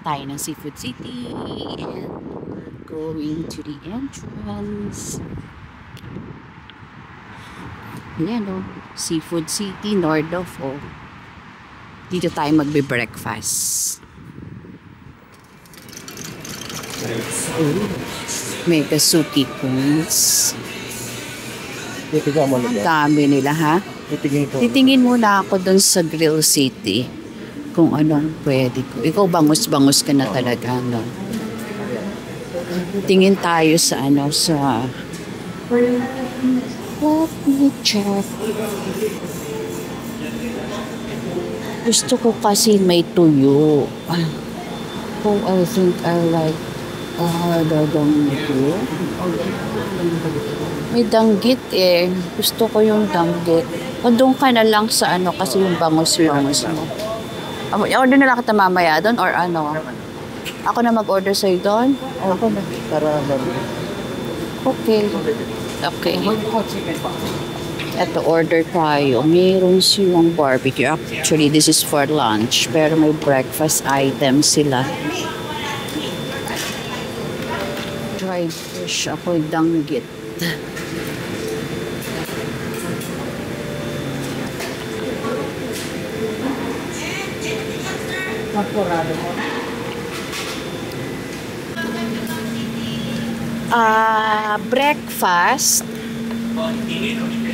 tayo ng Seafood City and going to the entrance. Ayan o, Seafood City, Nordoff o. Dito tayo magbe-breakfast. Mega Suki Pools. Ang dami nila ha. Titingin muna ako dun sa Grill City kung anong pwede ko. Ikaw bangus-bangus ka na talaga, no? Tingin tayo sa ano, sa... Let me check. Gusto ko kasi may tuyo. Oh, I think I like the danggit. May danggit eh. Gusto ko yung danggit. O doon ka na lang sa ano kasi yung bangus-bangus mo. Order na lang kita mamaya doon or ano? Ako na mag-order sa'yo doon? Ako na. Okay. Okay. Ito, order tayo. Meron silang barbecue. Actually, this is for lunch. Pero may breakfast items sila. Dried fish. Ako yung danggit. Breakfast.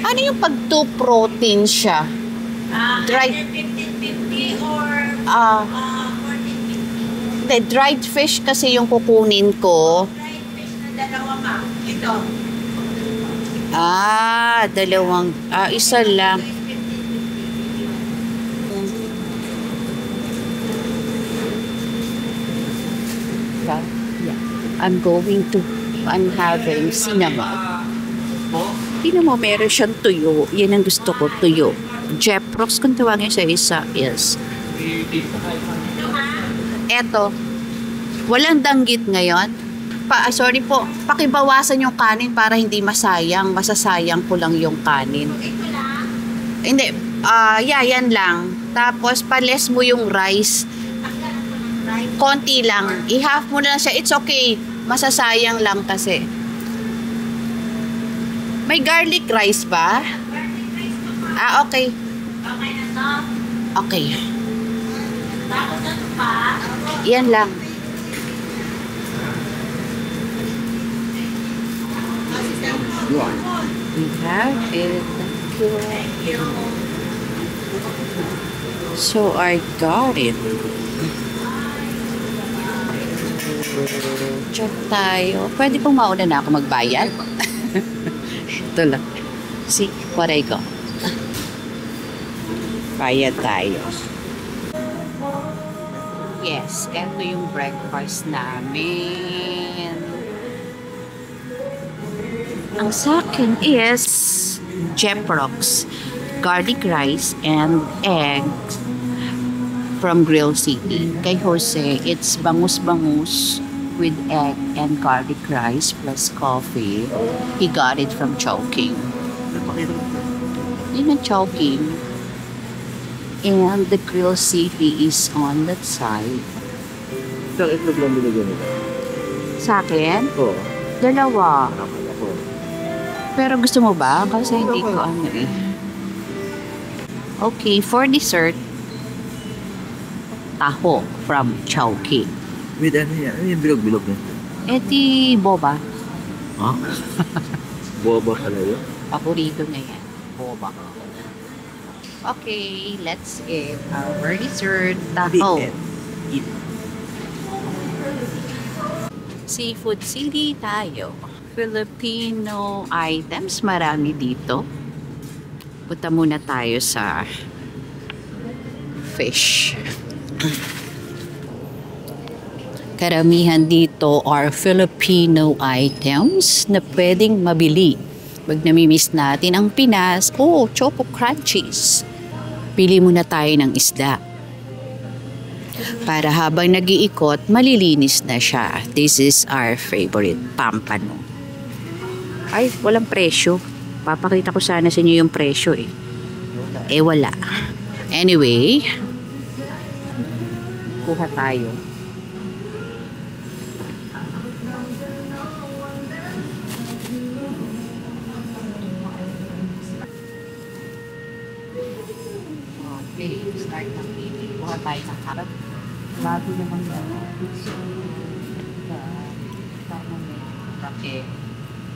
Ano yung pag 2 protein siya? Dried 1550 or dried fish kasi yung kukunin ko. dried fish na dalawa, ma'am. Ito. Dalawang isa lang. I'm having cinnamon. Tingnan mo, meron siyang tuyo. Yan ang gusto ko, tuyo. Jeprox, kung tawagin siya isa, yes. Eto, walang danggit ngayon. Sorry po, pakibawasan yung kanin para hindi masayang. Masasayang ko lang yung kanin. Hindi, yan lang. Tapos, pales mo yung rice. Konti lang. I-half mo na lang siya. It's okay. Masasayang lang kasi. May garlic rice ba? Okay. Okay na to. Okay. Tapos ano pa? Yan lang. We have it. Thank you. So, I got it. Check tayo. Pwede pong mauna na ako magbayad? Ito lang. See what I got. Bayad tayo. Yes, ito yung breakfast namin. Ang sa akin is Jeprox, garlic rice, and eggs from Grill City. Kay Jose, it's bangus-bangus with egg and garlic rice plus coffee. He got it from Chowking. Yun ang Chowking. And the Grill City is on that side. Isang itlog lang binigyan nila. Sa akin? Oo. Dalawa. Ako. Pero gusto mo ba? Kasi hindi ko ano eh. Okay, for dessert, taho from Chowking. With ano yan? Ano yung bilog-bilog na? Eti boba. Ha? Boba pala yun? Paborito na yan. Boba. Okay, let's eat our dessert. Taho. Eat. Seafood City tayo. Filipino items, marami dito. Punta muna tayo sa fish. Karamihan dito are Filipino items na pwedeng mabili. Pag namimiss natin ang Pinas, Choco Crunchies. Pili muna tayo ng isda. Para habang nag-iikot, malilinis na siya. This is our favorite, pampano. Ay, walang presyo. Papakita ko sana sa inyo yung presyo eh. Wala. Anyway, kuha tayo. Okay, start ng meeting. Buha tayo ng harap. Bago naman na. Tama may kape.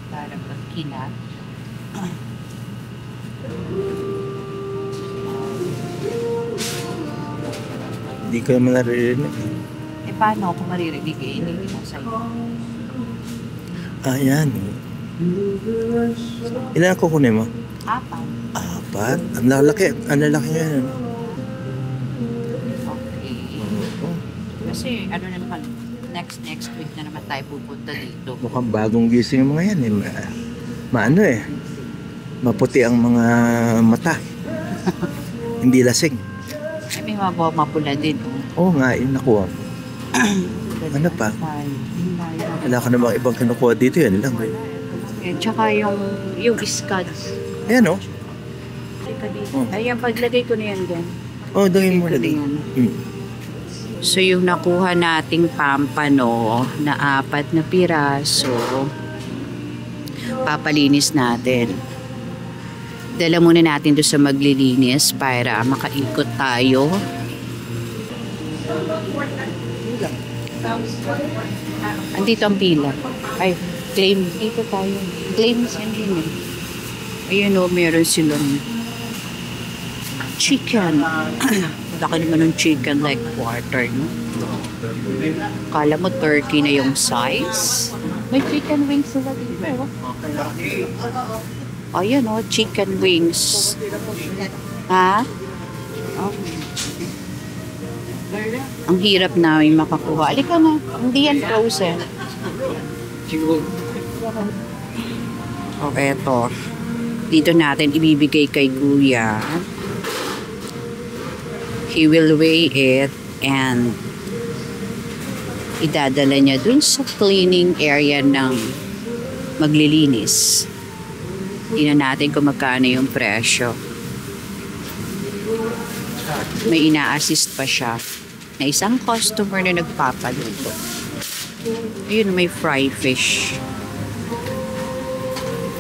Para pagkinat. Hindi ko naman naririnig. Eh, paano ako maririnig eh? Hindi mo sa'yo. Ayan. Ilan ako kunin mo? Apat. Apat? Ang lalaki. Ang lalaki ngayon. Okay. Kasi ano na naman, next week na naman tayo pupunta dito. Mukhang bagong gising yung mga yan. Eh. Maano eh. Maputi ang mga mata. Hindi lasing. Eh, may mapula din. Oo nga, yun nakuha. Ano pa? Wala ka namang ibang kinukuha dito, yan lang. Eh, tsaka yung scuds. Ayan o. Oh. Ayan, paglagay ko na yan din. Oh, dangin mo na din. So, yung nakuha nating pampano na 4 na piraso, papalinis natin. Dala muna natin doon sa maglilinis para makaikot tayo. Andito ang pila. Ay, claim. Dito tayo. Claims yan din eh. Ayun o, meron silang chicken. Laki naman ng chicken like quarter, no? Kala mo turkey na yung size. May chicken wings sila dito. Ayan o, chicken wings. Ha? Okay. Ang hirap namin makakuha. Alika na, hindi yan frozen. Okay, ito. Dito natin ibibigay kay Kuya. He will weigh it and idadala niya dun sa cleaning area ng maglilinis. Tingnan natin kung magkano yung presyo. May ina-assist pa siya na isang customer na nagpapaluto. Ayun, may fry fish.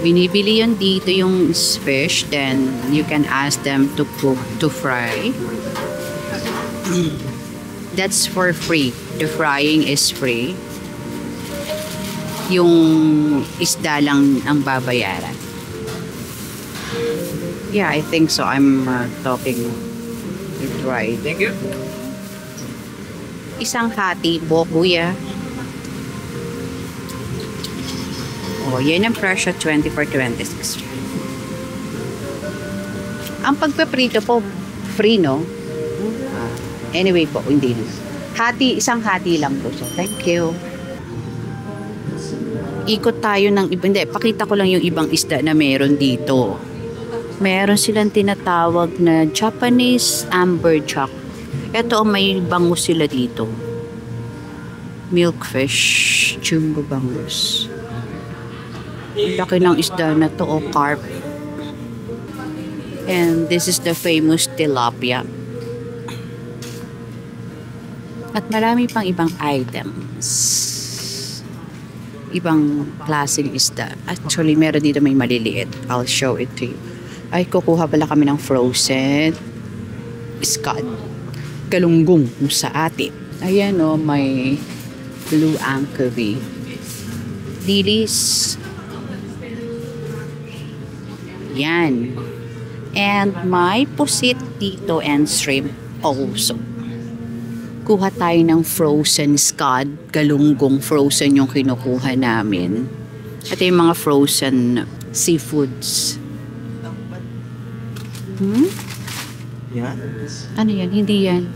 Binibili yun dito yung fish, then you can ask them to cook, to fry. That's for free. The frying is free. Yung isda lang ang babayaran. Yeah, I think so. I'm talking it right. Thank you. Isang hati po, Kuya. Oh, yan ang presyo, 24.26. Ang pagpaprito po, free, no? Anyway po, hindi na. Isang hati lang po siya. Thank you. Ikot tayo ng iba. Hindi, pakita ko lang yung ibang isda na meron dito. Meron silang tinatawag na Japanese amberjack. Ito, may bangus sila dito. Milkfish, jumbo bangus. Laki ng isda na to, o carp. And this is the famous tilapia. At marami pang ibang items. Ibang klaseng isda. Actually, meron dito may maliliit. I'll show it to you. Ay, kukuha pala kami ng frozen scad. Galunggong sa atin. Ayan o, may blue anchovy. Dilis. Yan. And may pusit dito and shrimp also. Kuha tayo ng frozen scad. Galunggong frozen yung kinukuha namin. At yung mga frozen seafoods. Yan. Ano yan? Hindi yan.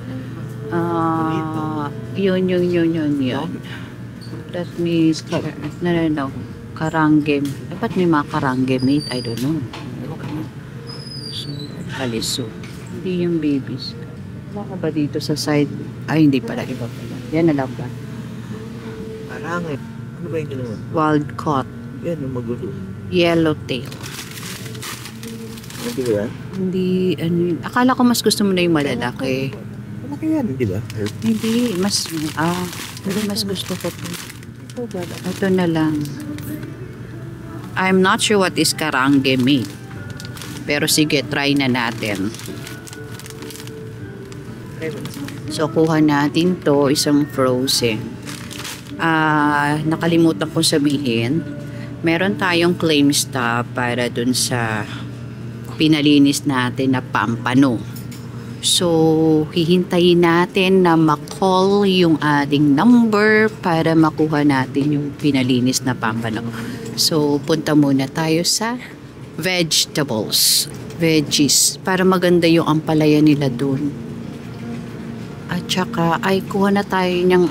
Yun. That means, no. Karangge. Dapat may mga karangge meat. I don't know. So, kaliso. Hindi yung babies. Baka ba dito sa side? Ay, hindi pala. Iba pala. Yan na lang ba? Parang eh. Ano ba yung ginawa? Wild caught. Yan, yung magulo. Yellowtail. Hindi ba yan? Hindi, ano yun. Akala ko mas gusto mo na yung malalaki. Malaki yan, di ba? Hindi, mas gusto ko to. Ito na lang. I'm not sure what is karangge meat. Pero sige, try na natin. So, kuha natin to, isang frozen. Nakalimutan ko sabihin, meron tayong claim stop para dun sa pinalinis natin na pampano. So, hihintayin natin na ma-call yung ating number para makuha natin yung pinalinis na pampano. So, punta muna tayo sa vegetables, veggies, para maganda yung ampalaya nila dun. At saka, kuha na tayo ng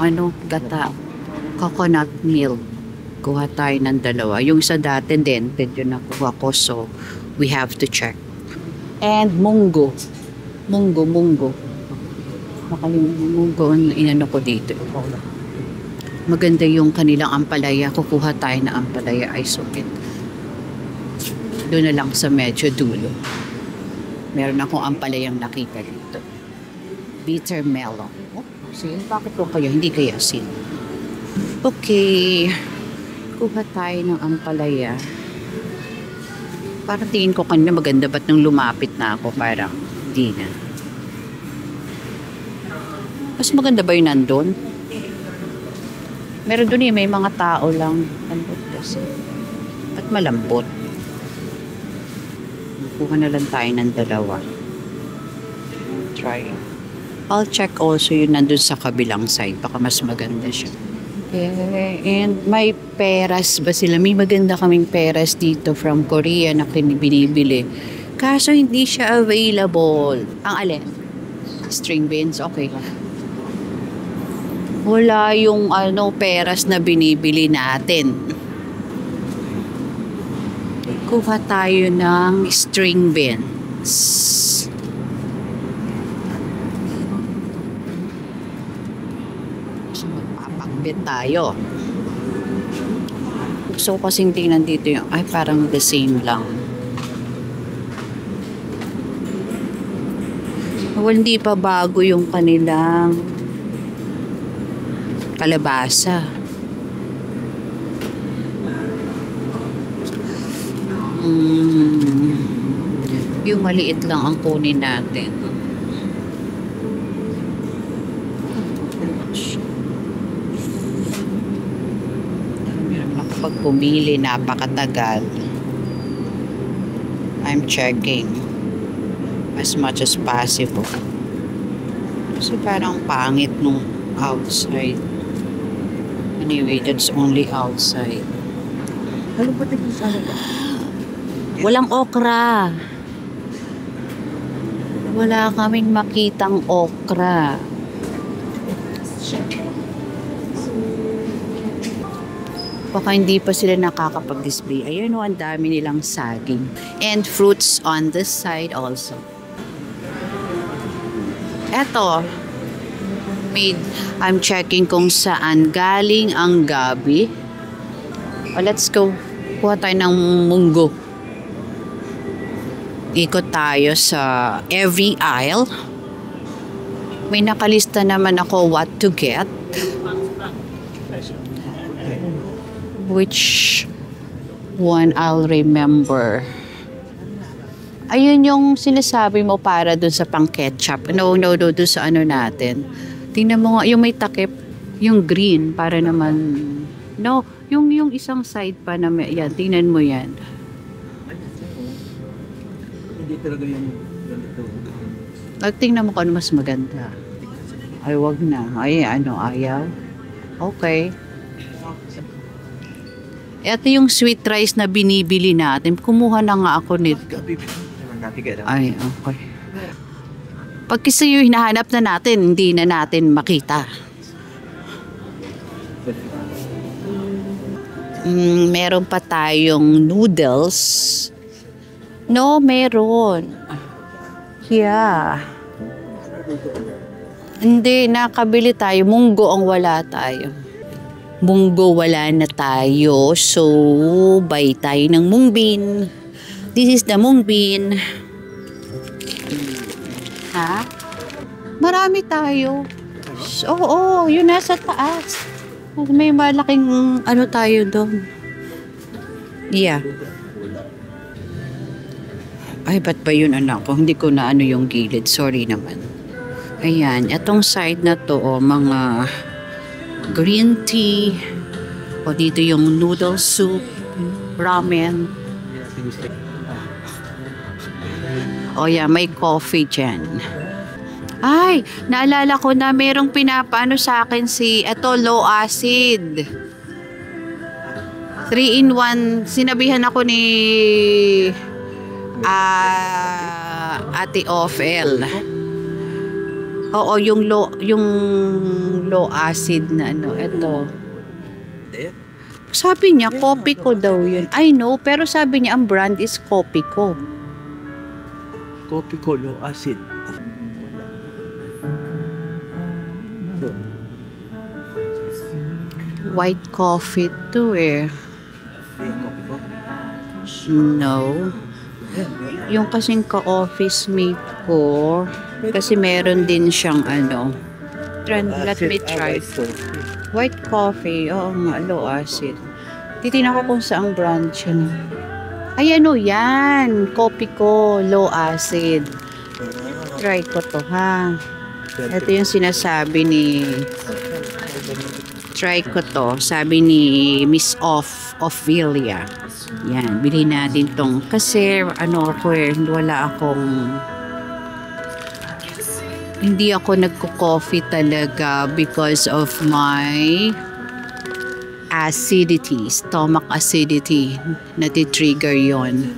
gata, coconut milk. Kuha tayo ng 2. Yung isa dati, dented yun nakuha ko, so we have to check. And munggo. Munggo. Nakalimutan munggo, inano ko dito. Maganda yung kanilang ampalaya. Kukuha tayo na ampalaya, ay sukit. Doon na lang sa medyo dulo. Meron akong ampalayang nakita dito. Bitter melon. Sin, bakit ko kaya? Hindi kaya sin. Okay. Kuha tayo ng ampalaya. Parang tingin ko kanina maganda, ba't nung lumapit na ako parang hindi na. Mas maganda ba yun nandun? Meron dun may mga tao lang. Lambot kasi. At malambot. Kuha na lang tayo ng 2. Try. I'll check also yun nandun sa kabilang side. Baka mas maganda siya. Okay. And may peras ba sila? May maganda kaming peras dito from Korea na binibili. Kaso hindi siya available. Ang alin? String beans? Okay. Wala yung peras na binibili natin. Kuha tayo ng string beans. So, magpapakbit tayo. Gusto ko kasing tingnan dito yung, parang the same lang. Well, hindi pa bago yung kanilang kalabasa. Yung maliit lang ang kunin natin. Kapag pumili, napakatagal. I'm checking as much as possible. Kasi parang pangit nung outside. Anyway, that's only outside. Walang okra. Wala kaming makitang okra. Baka hindi pa sila nakakapag-display. Ayun ang dami nilang saging. And fruits on this side also. Eto. I'm checking kung saan galing ang gabi. Let's go. Kuha tayo ng munggo. Ikot tayo sa every aisle. May nakalista naman ako what to get. Which one I'll remember. Ayun yung sinasabi mo para dun sa pang ketchup. No, dun sa natin. Tingnan mo nga, yung may takip, yung green, para naman, no, yung isang side pa na, yan, tingnan mo yan. Hindi talaga yung ganito. Tingnan mo kung ano mas maganda. Ay, wag na. Ay, ayaw. Okay. Ito yung sweet rice na binibili natin. Kumuha na nga ako nito. Ay, okay. Pag kasi yung hinahanap na natin, hindi na natin makita. Meron pa tayong noodles. No, meron. Yeah. Hindi, nakabili tayo. Munggo ang wala tayo. Munggo wala na tayo. So, buy tayo ng mung bean. This is the mung bean. Ha? Marami tayo. Oo, yun nasa taas. May malaking tayo doon. Yeah. Ay, ba't ba yun anak ko? Hindi ko na yung gilid. Sorry naman. Ayan, itong side na to, mga green tea. O dito yung noodle soup, ramen. O yeah, may coffee dyan. Ay, naalala ko na merong pinapaano sa akin ito, low acid. 3-in-1. Sinabihan ako ni Ate Ophel. Oo, yung low acid na ito. Sabi niya, Copico daw yun. I know, pero sabi niya, ang brand is Copico. Copico low acid. White coffee to No. Yung kasing ka-office mate ko, kasi meron din siyang let me try. White coffee, oo nga, low acid. Titignan ko kung saang brand siya. Ay, yan. Copico, low acid. Try ko to, ha. Ito yung sinasabi try ko to, sabi ni Miss Ophelia. Yan, bilhin natin tong. Kasi, hindi ako nagko-coffee talaga because of my acidity, stomach acidity. Nati-trigger yon.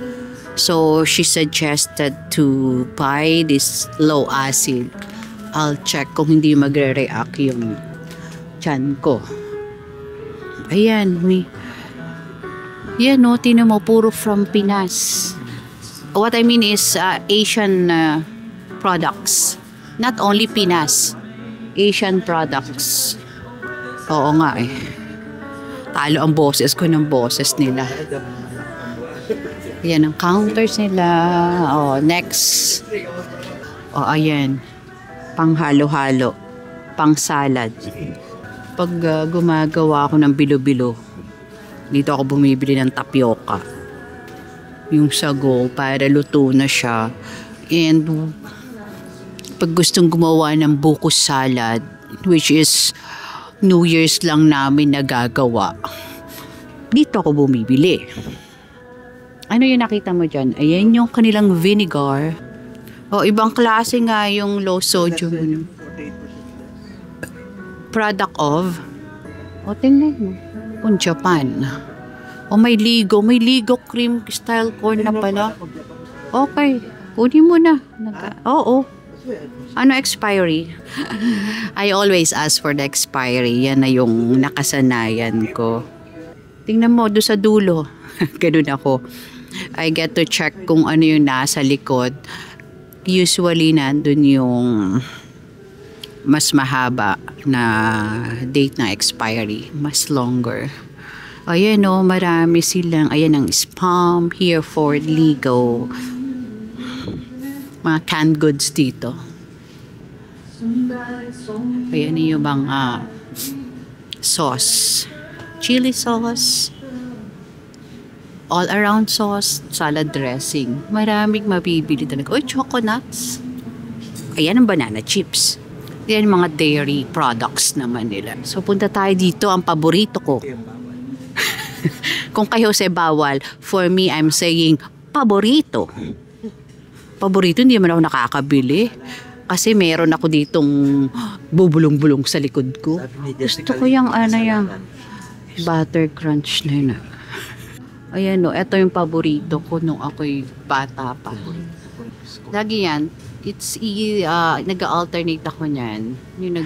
So, she suggested to buy this low acid. I'll check kung hindi magre-react yung tiyan ko. Ayan, yan, tinan mo, puro from Pinas. What I mean is Asian products. Not only Pinas. Asian products. Oo nga Talo ang boses ko ng boses nila. Ayan ang counters nila. Next. Ayan. Pang halo-halo. Pang salad. Pag gumagawa ako ng bilo-bilo, dito ako bumibili ng tapioca. Yung sago, para luto na siya. And pag gustong gumawa ng buko salad, which is New Year's lang namin nagagawa, dito ako bumibili. Ano yung nakita mo dyan? Ayan yung kanilang vinegar. Ibang klase nga yung low sodium. Product of tingnan mo, kung Japan. May ligo cream style corn na pala. Okay, kunin mo na. Ano expiry? I always ask for the expiry. Yan na yung nakasanayan ko. Tingnan mo doon sa dulo. Ganun ako. I get to check kung ano yung nasa likod. Usually nandun yung mas mahaba na date na expiry, mas longer. Ayan marami silang, ayan ang spam, here for Ligo. Mga canned goods dito. Ayan yung mga sauce. Chili sauce, all around sauce, salad dressing. Maraming mabibili talaga. Choconuts. Ayan ang banana chips. Yan mga dairy products naman nila. So, punta tayo dito. Ang paborito ko. Kung kayo sa bawal, for me, I'm saying, paborito. Paborito, hindi naman ako nakakabili. Kasi meron ako ditong bubulong-bulong sa likod ko. Gusto ko yung yung butter crunch na yun. Ayan ito yung paborito ko nung ako'y bata pa. Lagi yan. Nag-alternate ako niyan. Yung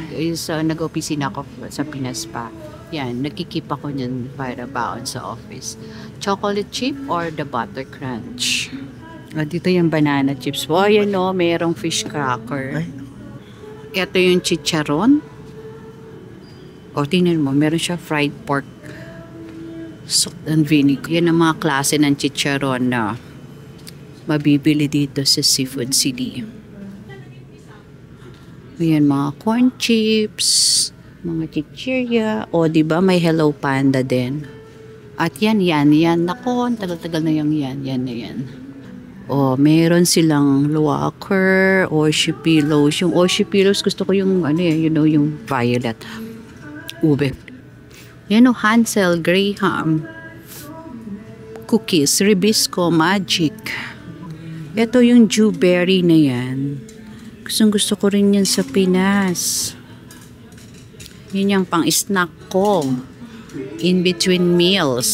nag-opisina ako sa Pinas pa. Yan, nagkikip ako niyan para baon sa office. Chocolate chip or the butter crunch? Dito yung banana chips. Ayan mayroong fish cracker. Ito yung chicharon. Tingnan mo, meron siya fried pork. Salt and vinegar. Yan ang mga klase ng chicharon na mabibili dito sa Seafood City. Ayan, mga corn chips, mga chichirya. Diba may Hello Panda din. At yan. Nako, tagal-tagal na yan. Yan na yan. Oh, meron silang locker, Oshi pillows. Yung Oshi pillows, gusto ko yung, ano eh, you know, yung violet. Ube. Yan o, Hansel, Graham. Cookies, Ribisco, Magic. Ito yung Dewberry na yan. Gusto ko rin yan sa Pinas. Yun yung pang-snack ko. In between meals.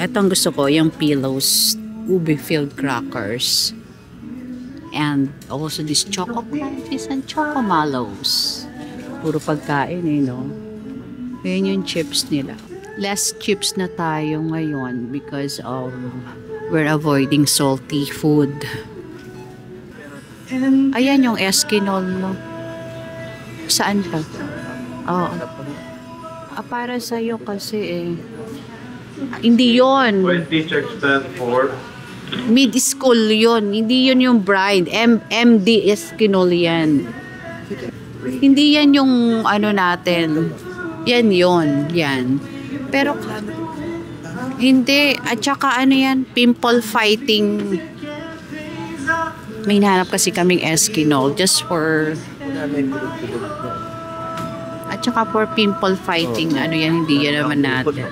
Ito ang gusto ko, yung pillows. Ube-filled crackers. And also this choco crunchies and choco mallows. Puro pagkain eh, no? Yan yung chips nila. Less chips na tayo ngayon because of we're avoiding salty food. Ayan yung Eskinol mo. Saan pa? Oo. Para sa'yo kasi eh. Hindi yon. When teacher stand for Mid-school yon. Hindi yun yung bride. MD Eskinol yan. Hindi yan yung ano natin. Yan yon. Yan. Pero hindi. At saka ano yan? Pimple fighting. May hinahanap kasi kaming Eskinol just for at saka for pimple fighting. Ano yan? Hindi yan naman natin.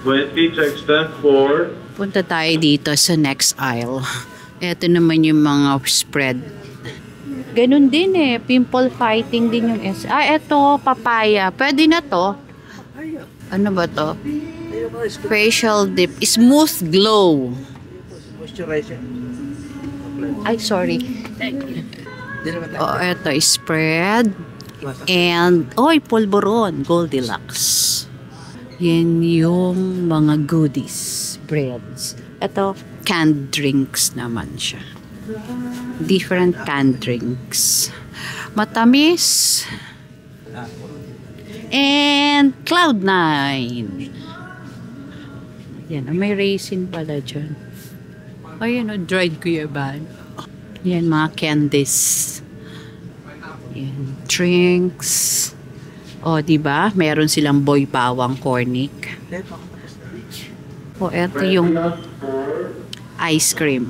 when teacher stand for Punta tayo dito sa next aisle. Ito naman yung mga spread. Ganun din eh. Pimple fighting din yung ito, papaya. Pwede na to. Ano ba to? Facial dip. Smooth glow. Moisturizer. Ay, sorry. Oh, ito, spread. And, polvoron. Goldilocks. Yan yung mga goodies. Breads. Ito, canned drinks naman siya. Different canned drinks. Matamis. And Cloud9. Yan, may raisin pala dyan. Ayan o, dried guyaban. Yan, mga candies. Yan, drinks. O, diba? Meron silang boy bawang cornic. O, eto yung ice cream.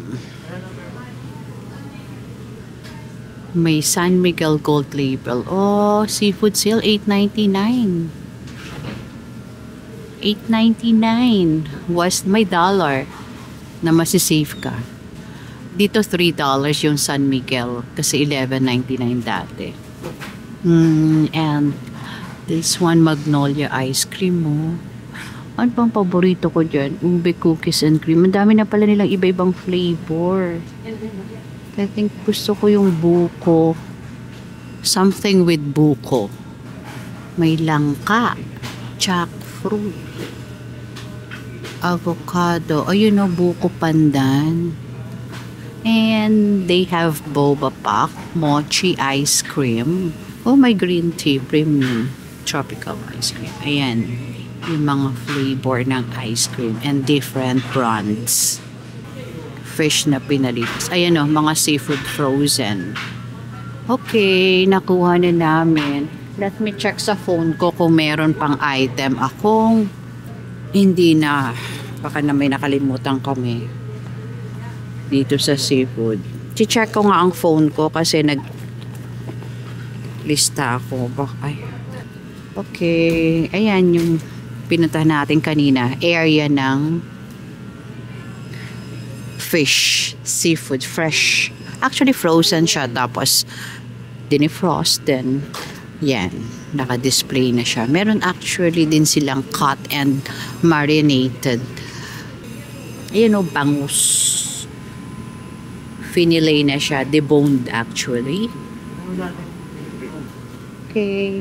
May San Miguel Gold Label. Oh, seafood sale, $8.99. $8.99 was may dollar na masisave ka. Dito $3 yung San Miguel kasi $11.99 dati. And this one, Magnolia ice cream mo. Ano pang paborito ko dyan? Ube cookies and cream. Ang dami na pala nilang iba-ibang flavor. I think gusto ko yung buko. Something with buko. May langka. Jackfruit. Avocado. Ayun o, buko pandan. And they have boba pack. Mochi ice cream. Oh, my green tea. Premium. Tropical ice cream. Ayan. Yung mga flavor ng ice cream and different brands. Fish na pinalitas. Ayan o, mga seafood frozen. Okay, nakuha na namin. Let me check sa phone ko kung meron pang item akong hindi na. Baka na may nakalimutan kami dito sa seafood. I-check ko nga ang phone ko kasi lista ako. Ay. Okay, ayan yung pinuntahan natin kanina, area ng fish, seafood, fresh. Actually, frozen siya. Tapos, dinifrost din. Yan. Naka-display na siya. Meron actually din silang cut and marinated. Ayan o, bangus. Finilay na siya. Deboned actually. Okay.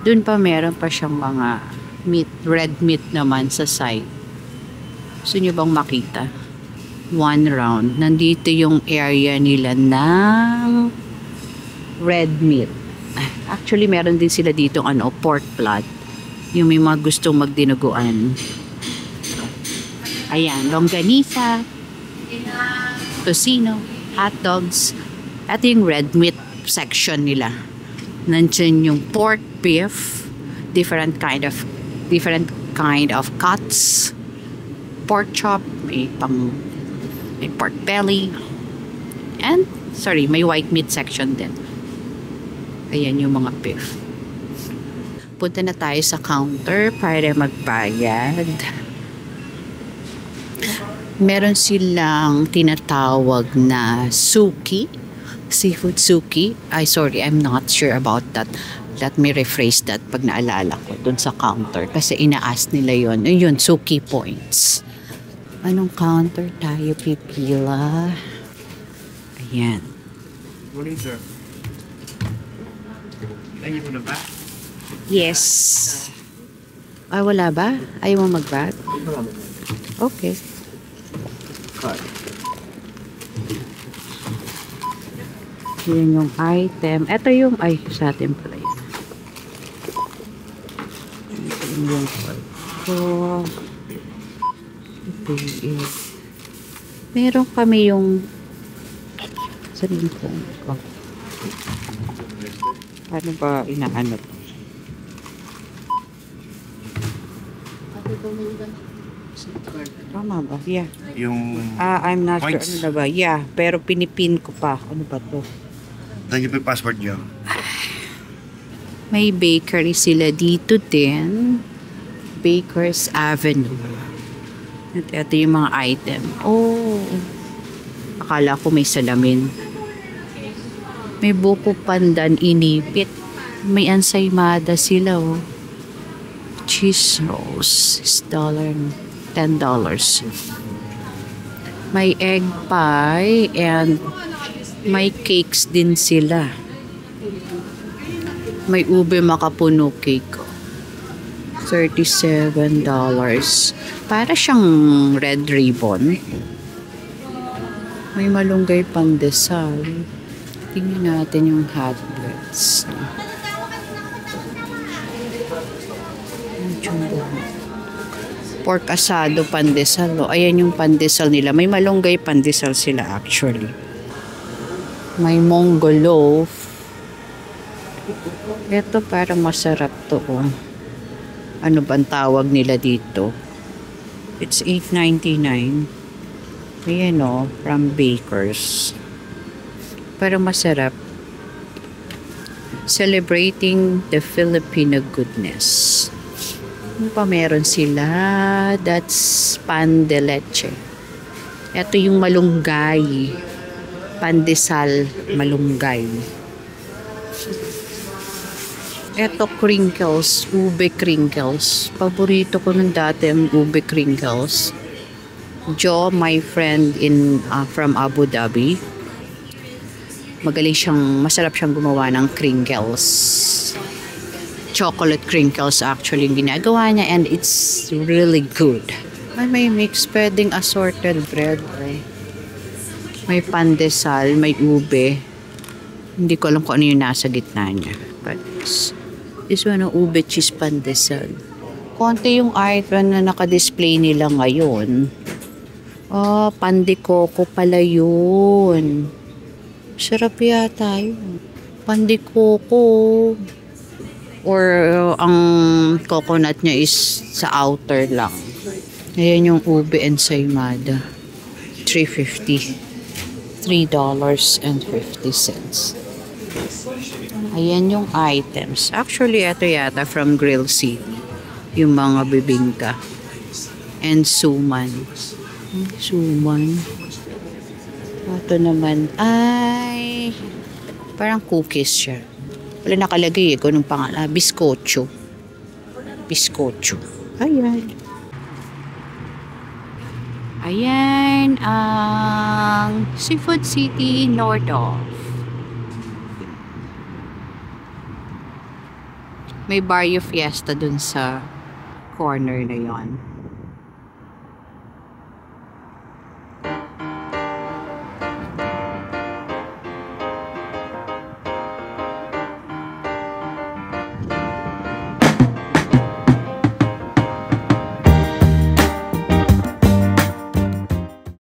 Dun pa meron pa siyang mga meat, red meat naman sa side. Gusto nyo bang makita? One round. Nandito yung area nila ng red meat. Actually, meron din sila dito pork blood. Yung may mga gustong magdinuguan. Ayan, longganisa, tocino, hot dogs. Ito yung red meat section nila. Nandiyan yung pork beef, different kind of cuts, pork chop, may pang May pork belly. And, sorry, may white meat section din. Ayan yung mga beef. Punta na tayo sa counter para magbayad. Meron silang tinatawag na suki. Seafood suki. Sorry, I'm not sure about that. Let me rephrase that pag naalala ko dun sa counter. Kasi ina-ask nila yun. Yun, suki points. Anong counter tayo pipila? Ayan. Morning, sir. Ayaw mo na ba? Yes. Wala ba? Ayaw mo mag-bag? Okay. Card. Yan yung item. Ito yung, sa atin pala yun. Ito yung card ko. Ito yung, meron kami yung, saan yung phone ko? Paano ba inaano to? Tama ba? Yeah. Yung... I'm not Points. sure. Ano na ba? Yeah. Pero pinipin ko pa. Ano ba to? Saan yung passport nyo? May bakery sila dito din. Baker's Avenue. At ito yung mga item. Oh. Akala ko may salamin. May buko pandan inipit. May ansaymada sila, oh. Cheese rolls is $10. May egg pie and may cakes din sila. May ube makapuno cake. $37. Para siyang red ribbon. May malunggay pandesal. Tingnan natin yung hot breads. Pork asado pandesal. Oh. Ayan yung pandesal nila. May malunggay pandesal sila actually. May Mongol loaf. Ito parang masarap to. Oh. Ano bang tawag nila dito? It's $8.99. Ayan o, from Bakers. Parang masarap. Celebrating the Filipino goodness. Ano pa meron sila? That's pan de leche. Ito yung malunggay. Pandesal malunggay. Ito crinkles, ube crinkles. Paborito ko nung dati ang ube crinkles. Joe, my friend from Abu Dhabi. Magaling siyang, masarap siyang gumawa ng crinkles. Chocolate crinkles actually yung ginagawa niya and it's really good. May mix, pwedeng assorted bread. May pandesal, may ube. Hindi ko alam kung ano yung nasa gitna niya. But this one, ube cheese pandesal. Konti yung item na naka-display nila ngayon. Oh, pandikoko pala yun. Sarap yata yun. Pandikoko. Or ang coconut niya is sa outer lang. Ayan yung ube ensaymada. $3.50. $3.50. Ayan yung items. Actually, ito yata from Grill City. Yung mga bibingka. And suman. Suman. Ito naman ay parang cookies siya. Wala nakalagay kung anong pangalan. Biscocho. Biscocho. Ayan. Ayan ang Seafood City Nordoff. May Barrio Fiesta dun sa corner na yon.